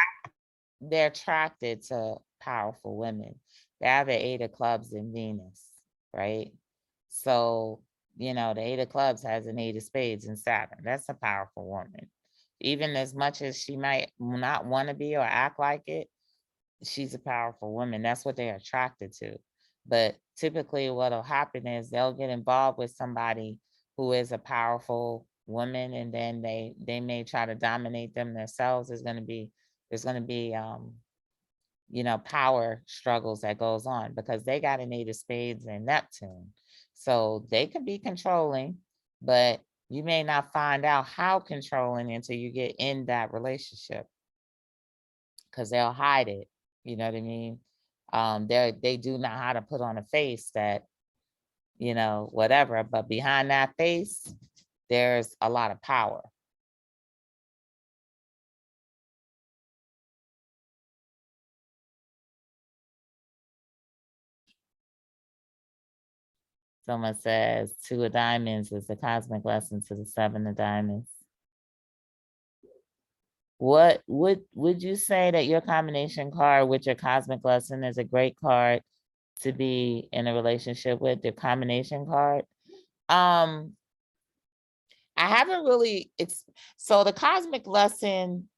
they're attracted to powerful women. They have the 8 of Clubs in Venus, right? So you know, the 8 of clubs has an 8 of spades in Saturn. That's a powerful woman. Even as much as she might not want to be or act like it, she's a powerful woman. That's what they're attracted to. But typically what'll happen is they'll get involved with somebody who is a powerful woman, and then they may try to dominate them themselves. There's going to be you know, power struggles that goes on because they got an 8 of spades and Neptune. So they could be controlling, but you may not find out how controlling until you get in that relationship, because they'll hide it. You know what I mean? They do know how to put on a face that, you know, whatever, but behind that face, there's a lot of power. Someone says 2 of diamonds is the cosmic lesson to the 7 of diamonds. What would you say that your combination card with your cosmic lesson is a great card to be in a relationship with, the combination card? I haven't really, so the cosmic lesson,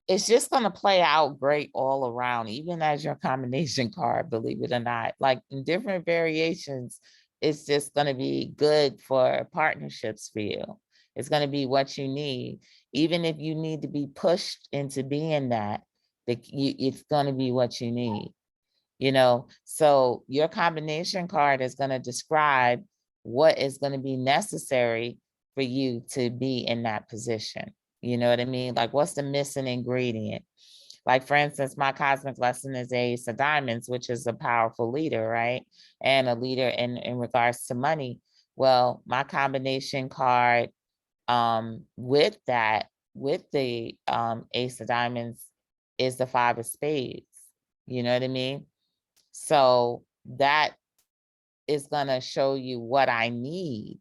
it's just going to play out great all around, even as your combination card, believe it or not. Like in different variations, it's just going to be good for partnerships for you. It's going to be what you need. Even if you need to be pushed into being that, it's going to be what you need. You know, so your combination card is going to describe what is going to be necessary for you to be in that position. You know what I mean? Like, what's the missing ingredient? Like, for instance, my cosmic lesson is Ace of Diamonds, which is a powerful leader, right? And a leader in regards to money. Well, my combination card with that, with the Ace of Diamonds, is the 5 of spades. You know what I mean? So that is gonna show you what I need.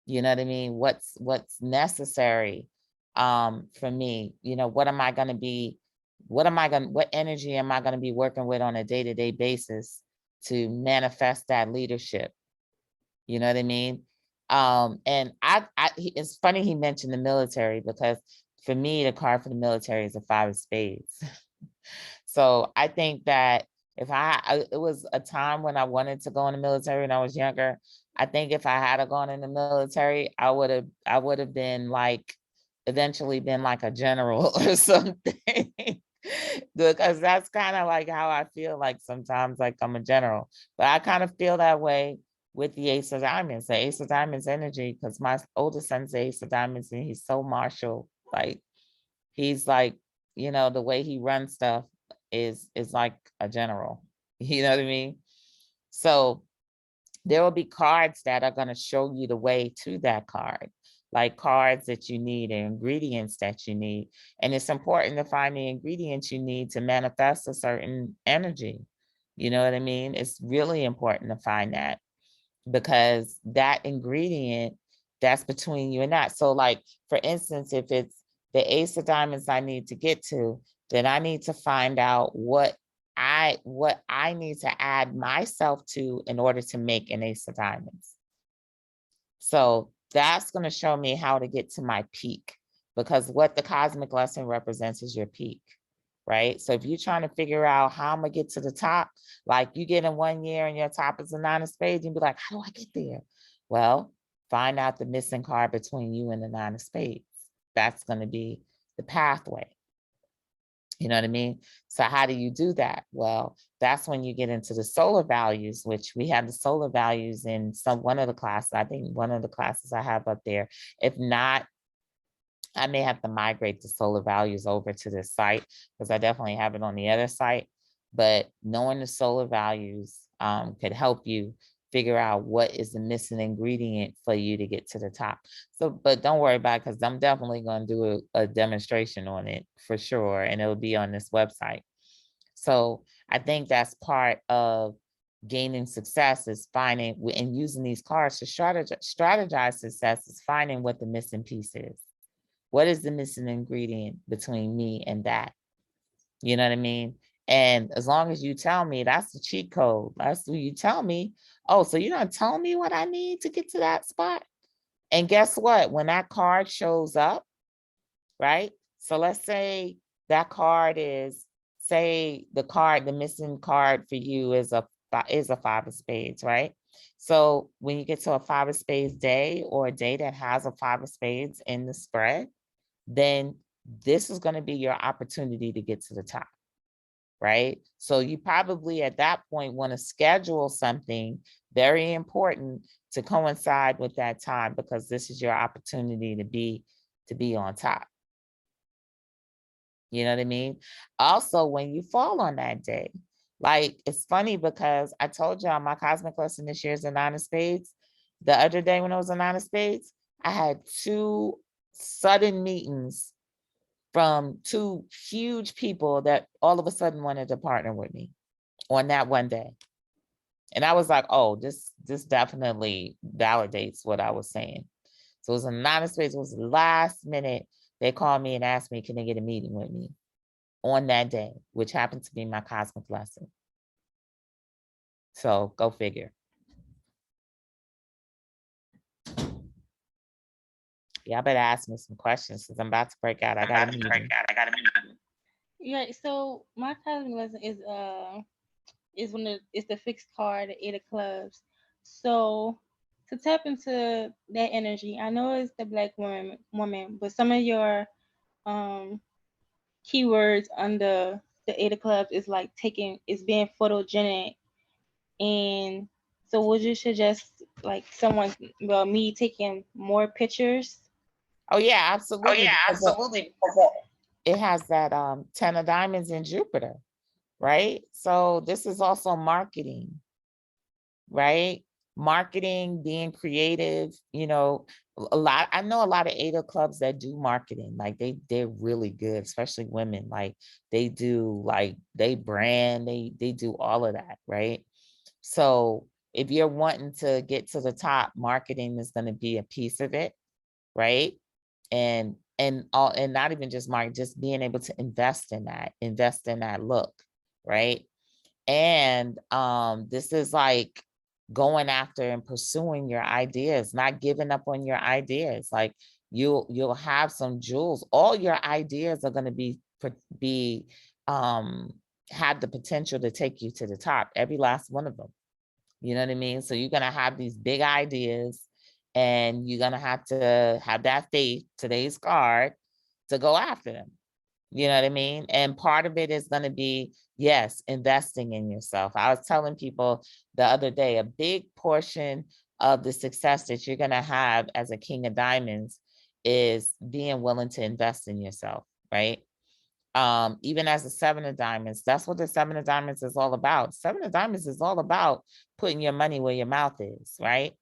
You know what I mean? What's necessary for me. You know, what energy am I gonna be working with on a day-to-day basis to manifest that leadership? You know what I mean? And it's funny he mentioned the military, because for me, the card for the military is a 5 of spades. So I think that if it was a time when I wanted to go in the military when I was younger, I think if I had gone in the military, I would have been like, eventually been like a general or something. Because that's kind of like how I feel like sometimes, like I'm a general. But I kind of feel that way with the Ace of Diamonds, the Ace of Diamonds energy, because my oldest son's the Ace of Diamonds, and he's so martial. Like, he's like, you know, the way he runs stuff is like a general. You know what I mean? So there will be cards that are going to show you the way to that card, like cards that you need and ingredients that you need. And it's important to find the ingredients you need to manifest a certain energy. You know what I mean? It's really important to find that, because that ingredient, that's between you and that. So like, for instance, if it's the Ace of Diamonds I need to get to, then I need to find out what I need to add myself to in order to make an Ace of Diamonds. So that's going to show me how to get to my peak, because what the cosmic lesson represents is your peak, right? So if you're trying to figure out how I'm going to get to the top, like you get in 1 year and your top is a 9 of spades, and be like, how do I get there? Well, find out the missing card between you and the 9 of spades. That's going to be the pathway. You know what I mean? So how do you do that? Well, that's when you get into the solar values, which we have the solar values in one of the classes. I think one of the classes I have up there. If not, I may have to migrate the solar values over to this site, because I definitely have it on the other site. But knowing the solar values could help you figure out what is the missing ingredient for you to get to the top. So, but don't worry about it, because I'm definitely going to do a demonstration on it for sure, and it'll be on this website. So I think that's part of gaining success, is finding and using these cards to strategize success, is finding what the missing piece is. What is the missing ingredient between me and that? You know what I mean? And as long as you tell me, that's the cheat code. That's what you tell me. Oh, so you're not telling me what I need to get to that spot? And guess what? When that card shows up, right? So let's say that card is, say the missing card for you is a 5 of spades, right? So when you get to a 5 of spades day, or a day that has a 5 of spades in the spread, then this is going to be your opportunity to get to the top, right? So you probably at that point want to schedule something very important to coincide with that time, because this is your opportunity to be on top. You know what I mean? Also, when you fall on that day, like, it's funny because I told y'all my cosmic lesson this year is a 9 of spades. The other day when it was a 9 of spades, I had 2 sudden meetings from 2 huge people that all of a sudden wanted to partner with me on that one day. And I was like, oh, this definitely validates what I was saying. So it was a 9 of spades. It was last minute. They called me and asked me, can they get a meeting with me on that day, which happened to be my cosmic lesson. So go figure. Y'all better ask me some questions because I'm about to break out. I got a meeting. Yeah, so my cosmic lesson is when it's the fixed card, the 8 of clubs. So to tap into that energy, I know it's the Black woman, but some of your keywords under the 8 of clubs is like being photogenic. And so would you suggest like me taking more pictures? Oh yeah, absolutely. It has that 10 of diamonds in Jupiter, right? So this is also marketing, right? Marketing, being creative, you know, I know a lot of 8 of clubs that do marketing. Like they're really good, especially women. Like they do, like they brand, they do all of that, right? So if you're wanting to get to the top, marketing is going to be a piece of it, right? And not even just market, just being able to invest in that look, right? And this is like going after and pursuing your ideas, not giving up on your ideas. Like you'll have some jewels. All your ideas are going to be have the potential to take you to the top, every last one of them. You know what I mean? So you're going to have these big ideas, and you're going to have that faith, today's card, to go after them. You know what I mean? And part of it is going to be, yes, investing in yourself. I was telling people the other day, a big portion of the success that you're going to have as a King of Diamonds is being willing to invest in yourself, right? Even as a 7 of diamonds, that's what the 7 of diamonds is all about. 7 of diamonds is all about putting your money where your mouth is, right?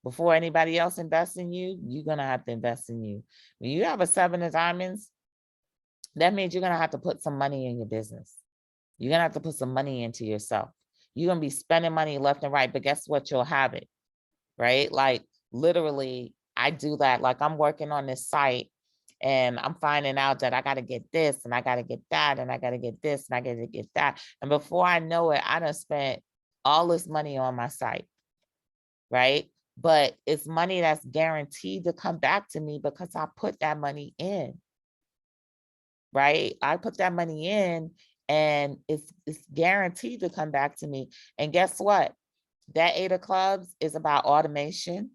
Before anybody else invests in you, you're going to have to invest in you. When you have a 7 of diamonds, that means you're going to have to put some money in your business. You're going to have to put some money into yourself. You're going to be spending money left and right, but guess what? You'll have it, right? Like literally, I do that. Like I'm working on this site, and I'm finding out that I got to get this, and I got to get that, and I got to get this, and I got to get that. And before I know it, I done spent all this money on my site, right? But it's money that's guaranteed to come back to me because I put that money in, right? I put that money in, and it's guaranteed to come back to me. And guess what? That 8 of clubs is about automation.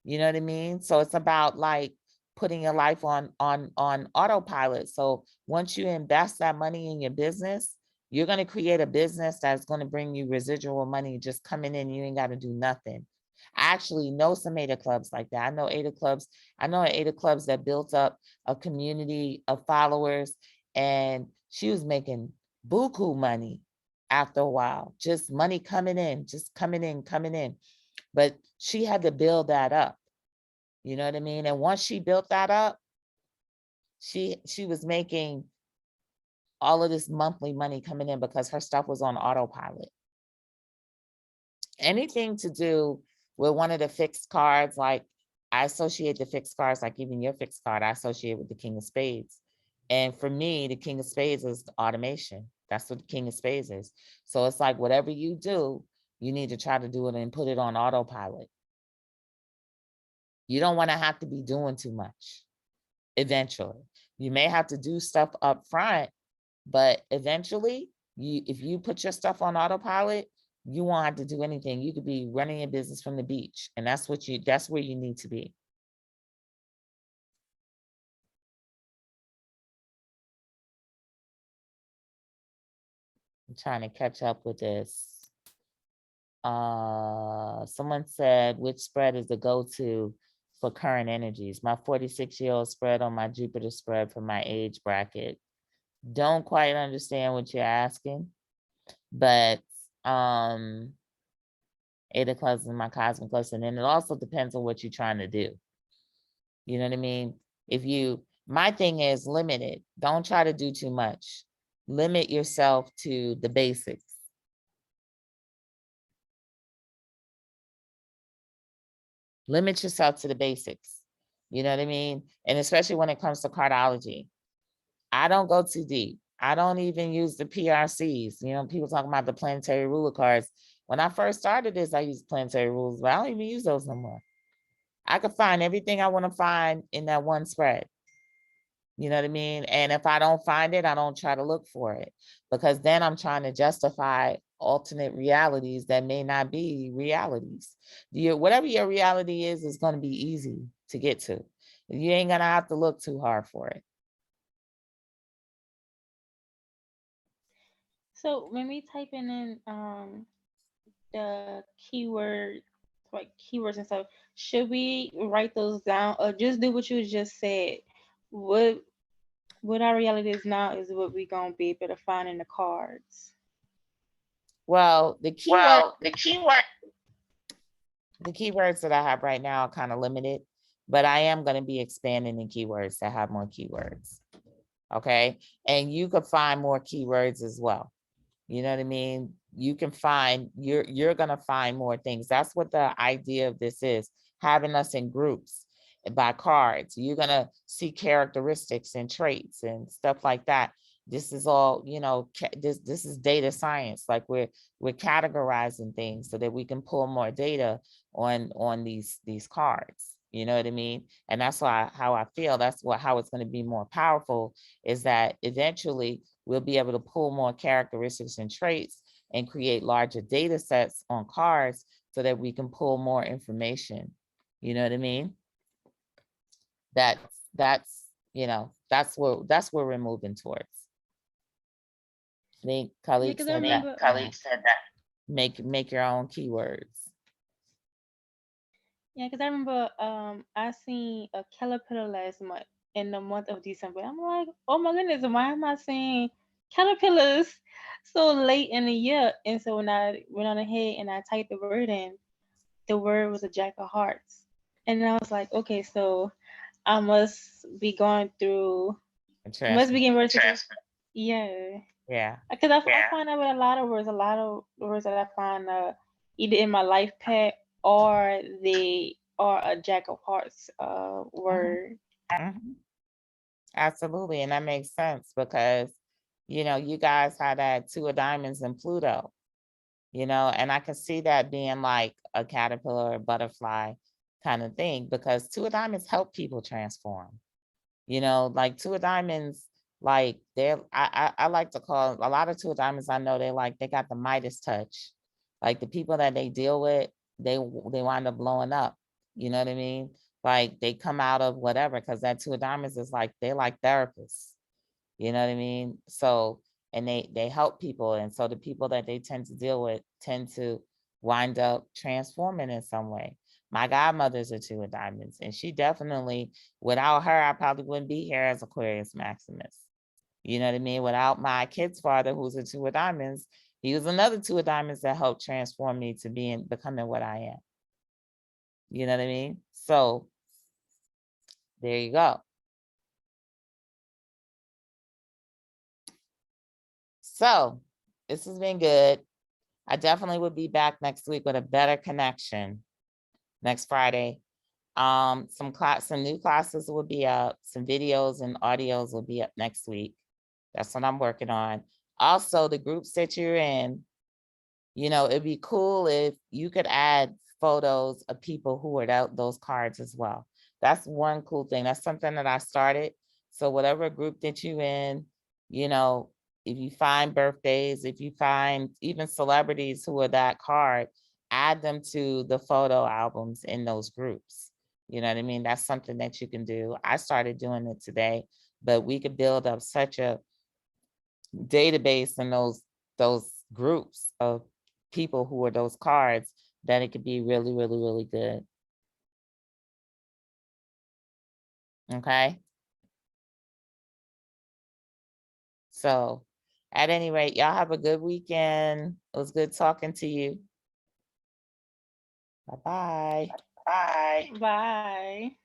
You know what I mean? So it's about like putting your life on autopilot. So once you invest that money in your business, you're going to create a business that's going to bring you residual money just coming in. You ain't got to do nothing. I actually know some 8 of clubs like that. I know 8 of clubs. I know an 8 of clubs that built up a community of followers, and she was making buku money after a while, just money coming in, just coming in. But she had to build that up. You know what I mean? And once she built that up, she was making all of this monthly money coming in because her stuff was on autopilot. Anything to do with one of the fixed cards, like I associate the fixed cards, like even your fixed card, I associate with the King of Spades. And for me, the King of Spades is automation. That's what the King of Spades is. So it's like whatever you do, you need to try to do it and put it on autopilot. You don't want to have to be doing too much. Eventually, you may have to do stuff up front, but eventually, if you put your stuff on autopilot, you won't have to do anything. You could be running your business from the beach, and that's where you need to be. I'm trying to catch up with this. Someone said, which spread is the go-to for current energies? My 46-year-old spread on my Jupiter spread for my age bracket. Don't quite understand what you're asking, but 8 of clubs is my cosmic lesson, and it also depends on what you're trying to do. You know what I mean? My thing is limit it. Don't try to do too much. Limit yourself to the basics. Limit yourself to the basics. You know what I mean? And especially when it comes to cardology, I don't go too deep. I don't even use the PRCs. You know, people talking about the planetary ruler cards. When I first started this, I used planetary rules, but I don't even use those no more. I could find everything I want to find in that one spread. You know what I mean? And if I don't find it, I don't try to look for it, because then I'm trying to justify alternate realities that may not be realities. Whatever your reality is going to be easy to get to. You ain't going to have to look too hard for it. So when we typing in the keyword, like keywords and stuff, should we write those down or just do what you just said? What our reality is now is what we gonna be able to find in the cards. Well, the keywords that I have right now are kind of limited, but I am going to be expanding the keywords to have more keywords. Okay. And you could find more keywords as well. You know what I mean? You can find, you're going to find more things. That's what the idea of this is, having us in groups by cards. You're going to see characteristics and traits and stuff like that. This is all, you know, this is data science. Like we're categorizing things so that we can pull more data on these cards. You know what I mean? And that's how I feel. That's how it's going to be more powerful, is that eventually we'll be able to pull more characteristics and traits and create larger data sets on cards so that we can pull more information. You know what I mean? That's you know, that's where we're moving towards. I think Khalid said that. Make your own keywords. Yeah, because I remember I seen a caterpillar last month in the month of December. I'm like, oh my goodness, why am I seeing caterpillars so late in the year? And so when I went on ahead and I typed the word in, the word was a Jack of Hearts. And I was like, okay, so I must be going through, I must be getting ready to, yeah. Yeah. Because I find out with a lot of words that I find either in my life path or they are a Jack of Hearts word. Mm-hmm. Absolutely. And that makes sense because, you know, you guys had that 2 of diamonds and Pluto, you know, and I could see that being like a caterpillar or butterfly kind of thing, because 2 of diamonds help people transform. You know, like 2 of diamonds, like I like to call a lot of 2 of diamonds. I know they got the Midas touch. Like the people that they deal with, they wind up blowing up. You know what I mean? Like they come out of whatever, because that 2 of diamonds is like, they're like therapists. You know what I mean? So, and they help people. And so the people that they tend to deal with tend to wind up transforming in some way. My godmother's a 2 of diamonds, and she definitely, without her, I probably wouldn't be here as Aquarius Maximus. You know what I mean? Without my kid's father, who's a 2 of diamonds, he was another 2 of diamonds that helped transform me to becoming what I am. You know what I mean? So there you go. So this has been good. I definitely will be back next week with a better connection next Friday. Some new classes will be up, some videos and audios will be up next week. That's what I'm working on. Also, the groups that you're in, you know, it'd be cool if you could add photos of people who are out those cards as well. That's one cool thing. That's something that I started. So whatever group that you in, you know, if you find birthdays, if you find even celebrities who are that card, add them to the photo albums in those groups. You know what I mean? That's something that you can do. I started doing it today, but we could build up such a database in those groups of people who are those cards that it could be really, really, really good. Okay. So at any rate, y'all have a good weekend. It was good talking to you. Bye-bye. Bye.